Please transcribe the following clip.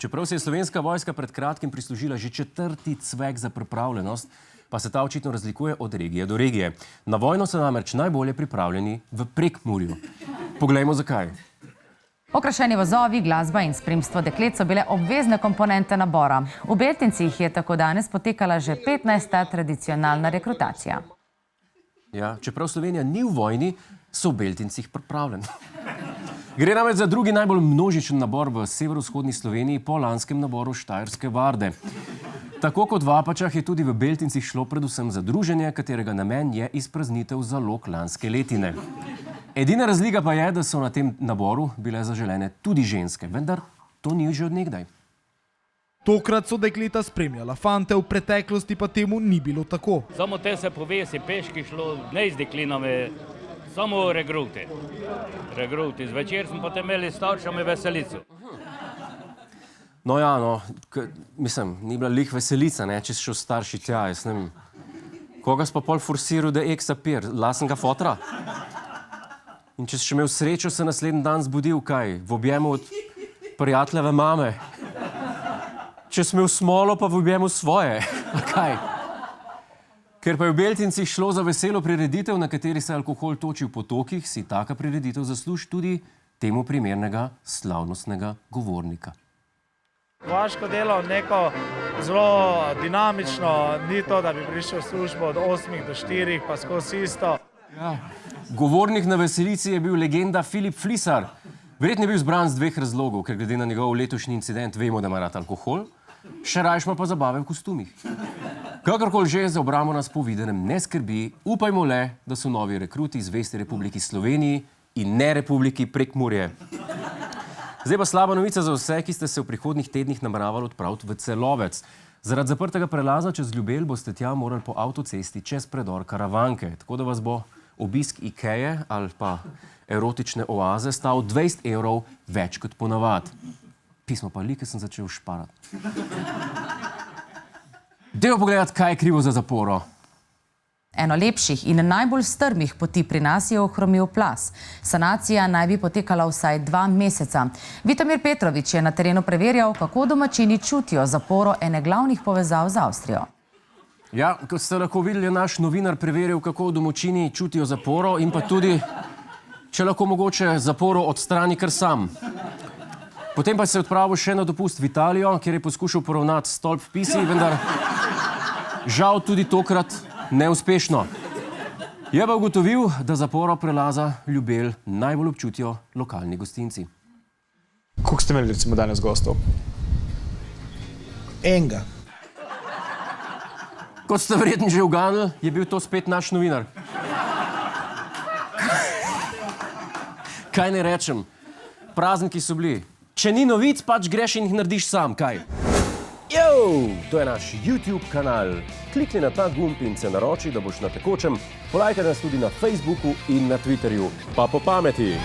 Čeprav se je slovenska vojska pred kratkim prislužila že 4. cvek za pripravljenost, pa se ta očitno razlikuje od regije do regije. Na vojno so namreč najbolje pripravljeni v Prekmurju. Poglejmo zakaj. Okrašeni vozovi, glasba in spremstvo deklet so bile obvezne komponente nabora. V Beltincih je tako danes potekala že 15. tradicionalna rekrutacija. Ja, čeprav Slovenija ni v vojni, so v Beltincih pripravljeni. Gre namreč za drugi najbolj množičen nabor v severovzhodni Sloveniji po lanskem naboru Štajerske varde. Tako kot v Apačah je tudi v Beltincih šlo predvsem za druženje, katerega namen je izpraznitev zalog lanske letine. Edina razlika pa je, da so na tem naboru bile zaželene tudi ženske, vendar to ni že od nekdaj. Tokrat so dekleta spremljala fante, v preteklosti pa temu ni bilo tako. Samo te se povesi, peški šlo, ne z deklinami, samo regruti. Zvečer smo potem imeli staršami veselico. No ja, mislim, ni bila lih veselica, če si šel starši tja, jaz ne vem. Koga si pa pol forsiral, da je eksapir, lasenga fotra? In če si še imel srečo, se naslednji dan zbudil, kaj? V objemu od prijateljeve mame. Če si imel smolo, pa v objemu svoje. Kaj? Ker pa je v Beltincih šlo za veselo prireditev, na kateri se alkohol toči v potokih, si taka prireditev zasluži tudi temu primernega slavnostnega govornika. Vaško delo neko zelo dinamično, ni to, da bi prišel v službo od 8 do 4, pa skozi isto. Ja. Govornik na veselici je bil legenda Filip Flisar. Verjetno je bil zbran z 2 razlogov, ker glede na njegov letošnji incident vemo, da ima rad alkohol, še rajš pa zabave v kostumih. Kakorkoli že, za obrambo nas po videnem ne skrbi, upajmo le, da so novi rekruti zvesti Republiki Sloveniji in ne Republiki Prekmurje. Zdaj pa slaba novica za vse, ki ste se v prihodnjih tednih nameravali odpraviti v Celovec. Zaradi zaprtega prelaza čez Ljubelj boste tja morali po avtocesti čez predor Karavanke, tako da vas bo obisk Ikeje ali pa erotične oaze stal 20 € več kot ponavad. Pismo pa like sem začel šparati. Dajmo pogledati, kaj je krivo za zaporo. Eno lepših in najbolj strmih poti pri nas je ohromil plaz. Sanacija naj bi potekala vsaj 2 meseca. Vitomir Petrovič je na terenu preverjal, kako domačini čutijo zaporo ene glavnih povezav z Avstrijo. Ja, kot ste lahko videli, je naš novinar preveril, kako domačini čutijo zaporo in pa tudi, če lahko mogoče zaporo odstrani kar sam. Potem pa se je odpravil še na dopust v Italijo, kjer je poskušal poravnati stolp vpisi, vendar žal tudi tokrat neuspešno. Je pa ugotovil, da zaporo prelaza Ljubelj najbolj občutijo lokalni gostinci. Koliko ste imeli recimo danes gostov? Enega. Kot ste verjetno že uganili, je bil to spet naš novinar. Kaj ne rečem? Prazniki so bili. Če ni novic, pač greš in jih narediš sam, kaj? To je naš YouTube kanal. Klikni na ta gumb in se naroči, da boš na tekočem. Polajkaj nas tudi na Facebooku in na Twitterju. Pa po pameti!